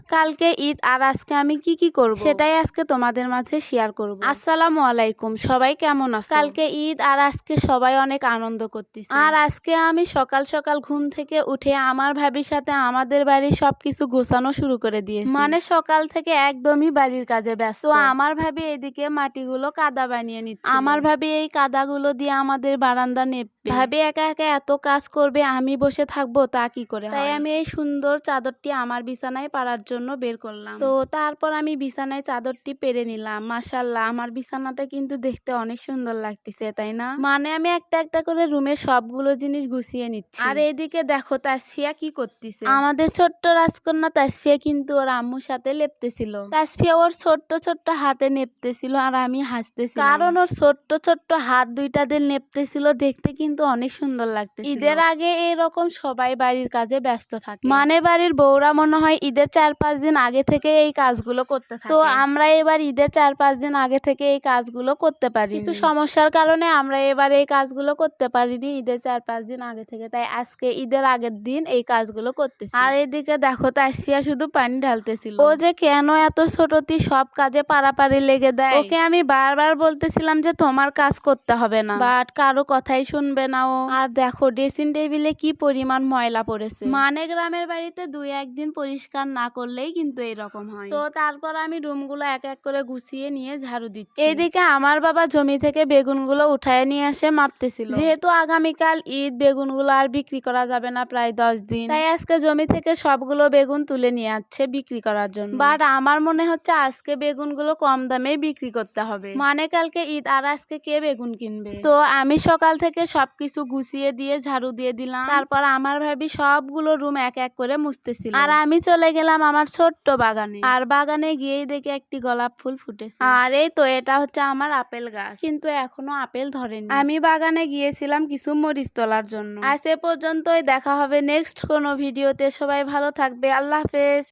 কালকে ঈদ আর আজকে আমি কি করব সেটাই আজকে তোমাদের মাঝে শেয়ার করব। আসসালামু আলাইকুম, সবাই কেমন আছো? কালকে ঈদ আর আজকে সবাই অনেক আনন্দ করতেছে। আর আজকে আমি সকাল সকাল ঘুম থেকে উঠে আমার ভাবির সাথে আমাদের বাড়ির সবকিছু গোছানো শুরু করে দিয়েছি। মানে সকাল থেকে একদমই বাড়ির কাজে ব্যস্ত। তো আমার ভাবি এদিকে মাটিগুলো কাদা বানিয়ে নিচ্ছে। আমার ভাবি এই কাদাগুলো দিয়ে আমাদের বারান্দা নেপবে। ভাবি একা একা এত কাজ করবে, আমি বসে থাকবো তা কি করে? তাই আমি এই সুন্দর চাদরটি আমার বিছানায় পাড়ার জন্য বের করলাম। তো তারপর আমি বিছানায় চাদরটি পেরে নিলাম। মাশাআল্লাহ, আমার বিছানাটা কিন্তু দেখতে অনেক সুন্দর লাগতেছে, তাই না? মানে আমি একটা একটা করে রুমে সবগুলো জিনিস গুছিয়ে নিচ্ছি। আর এদিকে দেখো তাসফিয়া কি করতেছে। আমাদের ছোট্ট রাজকন্যা তাসফিয়া কিন্তু ওর আম্মুর সাথে লেপতেছিল। তাসফিয়া ওর ছোট্ট ছোট্ট হাতে নেপতেছিল আর আমি হাসতেছি, কারণ ওর ছোট্ট ছোট্ট হাত দুইটা দিয়ে নেপতেছিল, দেখতে কিন্তু অনেক সুন্দর লাগতেছিল। ঈদের আগে এরকম সবাই বাড়ির কাজে ব্যস্ত থাকে। মানে বাড়ির বউরা মনে হয় ঈদের 4-5 দিন আগে থেকে এই কাজগুলো করতে থাকে। তো আমরা এবার ঈদের 4-5 দিন আগে থেকে এই কাজগুলো করতে পারি। কিছু সমস্যার কারণে আমরা এবার এই কাজগুলো করতে পারিনি ঈদের 4-5 দিন আগে থেকে, তাই আজকে ঈদের আগের দিন এই কাজগুলো করতেছি। আর এদিকে দেখো তাসফিয়া শুধু পানি ঢালতেছিল। ও যে কেন এত ছোটটি সব কাজে পারাপারি লেগে দেয়। ওকে আমি বারবার বলতেছিলাম যে তোমার কাজ করতে হবে না, বাট কারো কথাই শুনবে না ও। আর দেখো ড্রেসিং টেবিলে কি পরিমাণ ময়লা পড়েছে। মানে গ্রামের বাড়িতে 2-1 দিন পরিষ্কার না করলেই কিন্তু এরকম হয়। তো তারপর আমি রুমগুলো এক এক করে গুছিয়ে নিয়ে ঝাড়ু দিচ্ছি। এইদিকে আমার বাবা জমি থেকে বেগুনগুলো উঠায় নিয়ে এসে মাপতেছিল। যেহেতু আগামীকাল ঈদ, বেগুনগুলো আর বিক্রি করা যাবে না প্রায় 10 দিন, তাই আজকে জমি থেকে সবগুলো বেগুন তুলে নিয়ে আসছে বিক্রি করার জন্য। বাট আমার মনে হচ্ছে আজকে বেগুনগুলো কম দামে বিক্রি করতে হবে। মানে কালকে ঈদ আর আজকে কে বেগুন কিনবে? তো আমি সকাল থেকে সবকিছু গুছিয়ে দিয়ে ঝাড়ু দিয়ে দিলাম। তারপর আমার ভাবি সবগুলো রুম এক এক করে মুছতেছিল। আর আমি চলে গেলাম আমার ছোট্ট বাগানে। আর বাগানে গিয়েই দেখি একটি গোলাপ ফুল ফুটেছে। আর এই তো এটা হচ্ছে আমার আপেল গাছ, কিন্তু এখনো আপেল ধরেনি। আমি বাগানে গিয়েছিলাম কিছু মরিচ তোলার জন্য। আজ এ পর্যন্তই, দেখা হবে নেক্সট কোনো ভিডিওতে। সবাই ভালো থাকবে, আল্লাহ হাফেজ।